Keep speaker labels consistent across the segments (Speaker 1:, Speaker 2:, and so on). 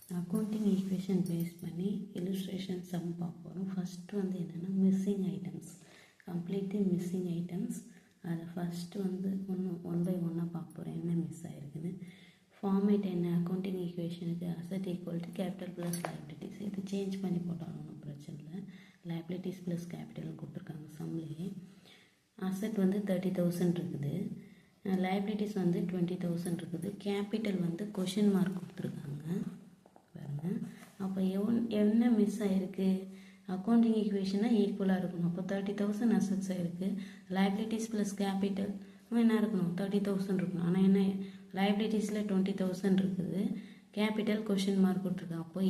Speaker 1: Accounting equation base பண்ணி illustration sum பார்க்க போகிறோம். ஃபஸ்ட்டு வந்து என்னென்னா missing items, completely missing items. அதை ஃபஸ்ட்டு வந்து ஒன் பை ஒன்னாக பார்க்க போகிறேன், என்ன மிஸ் ஆகிருக்குன்னு. ஃபார்மேட் என்ன, அக்கௌண்டிங் ஈக்குவேஷனுக்கு asset equal to capital plus liabilities. இது சேஞ்ச் பண்ணி போட்டாலும் ஒன்றும் பிரச்சனை இல்லை. லைபிலிட்டிஸ் ப்ளஸ் கேபிட்டல்னு கொடுத்துருக்காங்க சம்லேயே. அசட் வந்து 30,000 இருக்குது, லைபிலிட்டிஸ் வந்து 20,000 இருக்குது. கேபிட்டல் வந்து கொஷின் மார்க் கொடுத்துருக்காங்க பாருங்க. அப்போ என்ன மிஸ் ஆகிருக்கு, அக்கௌண்டிங் ஈக்குவேஷனாக ஈக்குவலாக இருக்கணும். அப்போ 30,000 அசட்ஸ் ஆகிருக்கு, லைபிலிட்டிஸ் ப்ளஸ் கேபிட்டல் என்ன இருக்கணும், 30,000 இருக்கணும். ஆனால் என்ன, லைபிலிட்டிஸில் 20,000 இருக்குது, கேபிட்டல் கொஷின் மார்க் கொடுத்துருக்காங்க. அப்போ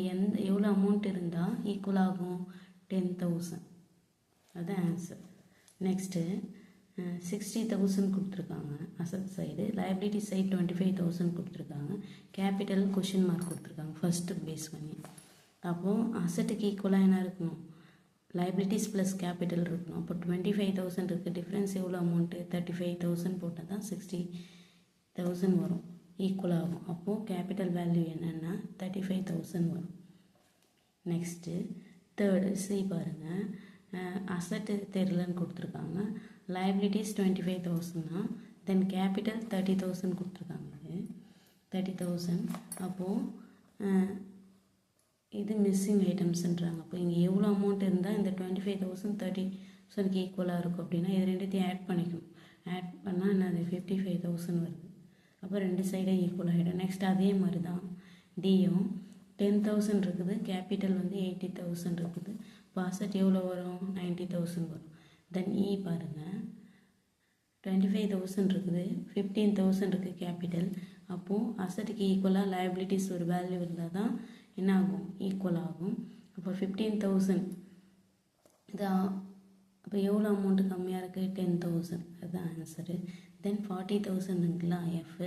Speaker 1: எவ்வளோ அமௌண்ட் இருந்தால் ஈக்குவல் ஆகும், 10,000. அதுதான் ஆன்சர். நெக்ஸ்ட்டு 60,000 கொடுத்துருக்காங்க அசட் சைடு, லைபிலிட்டி சைடு 25,000 கொடுத்துருக்காங்க, கேபிட்டல் கொஷின் மார்க் கொடுத்துருக்காங்க ஃபஸ்ட்டு பேஸ் பண்ணி. அப்போது அசட்டுக்கு ஈக்குவலாக என்ன இருக்கணும், லைபிலிட்டிஸ் ப்ளஸ் கேபிட்டல் இருக்கணும். அப்போ 25,000 இருக்குது, டிஃப்ரென்ஸ் எவ்வளோ அமௌண்ட்டு, 35,000 போட்டால் தான் 60,000 வரும், ஈக்குவல் ஆகும். அப்போது கேபிட்டல் வேல்யூ என்னென்னா 35,000 வரும். நெக்ஸ்ட்டு தேர்டு சி பாருங்கள், அசட்டு தெரியலன்னு கொடுத்துருக்காங்க, லைபிலிட்டிஸ் 25,000 தென் கேபிட்டல் 30,000 கொடுத்துருக்காங்க, 30,000. அப்போது இது மிஸ்ஸிங் ஐட்டம்ஸ்ன்றாங்க. அப்போ இங்கே எவ்வளோ அமௌண்ட் இருந்தால் இந்த 25,000 30,000 ஈக்குவலாக இருக்கும் அப்படின்னா இது ரெண்டுத்தையும் ஆட் பண்ணிக்கணும். ஆட் பண்ணால் என்னது 55,000 வருது. அப்போ ரெண்டு சைடும் ஈக்குவல் ஆகிடும். நெக்ஸ்ட் அதே மாதிரி தான் டியும் 10,000 இருக்குது, கேபிட்டல் வந்து 80,000 இருக்குது. இப்போ அசட் எவ்வளோ வரும், 90,000 வரும். தென் இ பாருங்கள், 25,000 இருக்குது, 15,000 இருக்குது கேபிட்டல். அப்போது அசட்டுக்கு ஈக்குவலாக லைபிலிட்டிஸ் ஒரு வேல்யூ இருந்தால் தான் என்ன ஆகும், ஈக்குவல் ஆகும். அப்போ 15,000 இதான். அப்போ எவ்வளோ அமௌண்ட்டு கம்மியாக இருக்குது, 10,000. அதுதான் ஆன்சரு. தென் 40,000ங்களா எஃப்,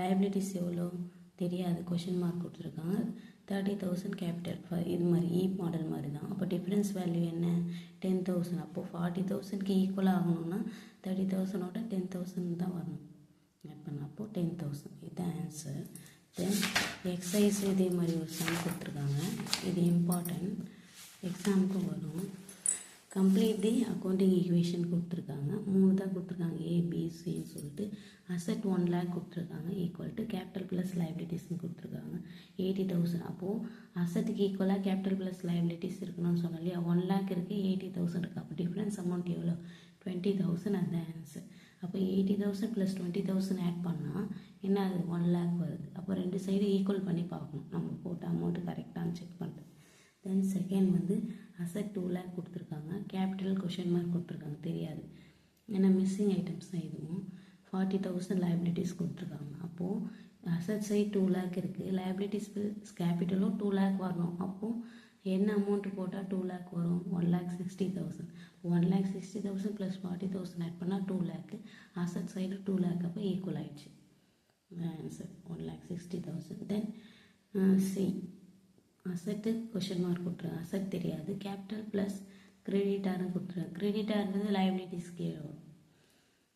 Speaker 1: லைபிலிட்டிஸ் எவ்வளோ தெரியாது, கொஷின் மார்க் கொடுத்துருக்காங்க, 30,000 கேபிட்டல். இது மாதிரி இ மாடல் மாதிரி தான். அப்போ டிஃப்ரென்ஸ் வேல்யூ என்ன, 10,000. அப்போது 40,000க்கு ஈக்குவல் ஆகணும்னா 30,000ஓட 10,000 தான் வரணும் ஆட் பண்ண. அப்போது 10,000 இதுதான் ஆன்சர். தென் எக்ஸசைஸ் இதே மாதிரி ஒரு சம் கொடுத்துருக்காங்க, இது இம்பார்ட்டன்ட் எக்ஸாமுக்கு வரும். கம்ப்ளீட் தி அக்கௌண்டிங் ஈக்குவேஷன் கொடுத்துருக்காங்க, 3 தான் கொடுத்துருக்காங்க, ஏபிசின்னு சொல்லிட்டு. அசட் 1 lakh கொடுத்துருக்காங்க, ஈக்குவல் டு கேபிட்டல் ப்ளஸ் லைபிலிட்டிஸ்ன்னு கொடுத்துருக்காங்க 80,000. அப்போது அசட்டுக்கு ஈக்குவலாக கேபிட்டல் ப்ளஸ் லைபிலிட்டிஸ் இருக்கணும்னு சொன்னோம் இல்லையா, 1 lakh இருக்குது, 80,000 இருக்குது. அப்போ டிஃப்ரென்ஸ் அமௌண்ட் எவ்வளோ, 20,000. அதுதான் ஆன்சர். அப்போ 80,000 ப்ளஸ் 20,000 ஆட் பண்ணால் என்ன ஆகுது, 1 lakh வருது. அப்போ ரெண்டு சைடு ஈக்குவல் பண்ணி பார்க்கணும், நம்ம போட்ட அமௌண்ட்டு கரெக்டானு செக் பண்ணுறது. தென் செகண்ட் வந்து அசட் 2 lakh கொடுத்துருக்காங்க, கேபிட்டல் கொஷின் மார்க் கொடுத்துருக்காங்க தெரியாது, ஏன்னா மிஸ்ஸிங் ஐட்டம்ஸ் தான் இதுவும். 40,000 லைபிலிட்டிஸ் கொடுத்துருக்காங்க. அப்போது அசட் சைடு 2 lakh இருக்குது, லைபிலிட்டிஸ் ப்ளஸ் கேபிட்டலும் 2 lakh வரணும். அப்போது என்ன அமௌண்ட்டு போட்டால் 2 lakh வரும், 1,60,000. 1,60,000 ப்ளஸ் 40,000 ஆட் பண்ணால் 2 lakh, அசட் சைடு 2 lakh. அப்போ ஈக்குவல் ஆகிடுச்சு, ஆன்சர் 1,60,000. தென் சி அசட்டு கொஷின் மார்க் கொடுத்துருக்காங்க, அசட் தெரியாது, கேபிட்டல் ப்ளஸ் கிரெடிட்டார்னு கொடுத்துருக்காங்க. கிரெடிட்டார் இருந்தது லைபிலிட்டிஸ் கீழே வரும்.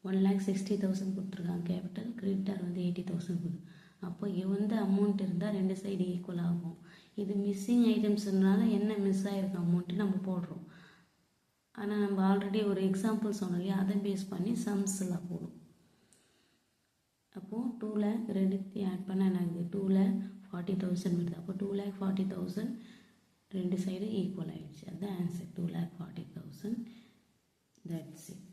Speaker 1: 1,60,000 கொடுத்துருக்காங்க கேபிட்டல், கிரெடிட்டார் வந்து 80,000 கொடுத்து. அப்போ எந்த அமௌண்ட் இருந்தால் ரெண்டு சைடு ஈக்குவல் ஆகும். இது மிஸ்ஸிங் ஐட்டம்ஸ்னால என்ன மிஸ் ஆகிருக்க அமௌண்ட்டு நம்ம போடுறோம். ஆனால் நம்ம ஆல்ரெடி ஒரு எக்ஸாம்பிள் சொன்னோம் இல்லையா, அதை பேஸ் பண்ணி சம்ஸ் எல்லாம் போடும். அப்போது 2 lakh ரெண்டுத்தையும் ஆட் பண்ணால் எனக்கு 2,40,000 வருது. அப்போ 2,40,000 ரெண்டு சைடு ஈக்குவல் ஆகிடுச்சு. அதுதான் ஆன்சர், 2,40,000. That's it.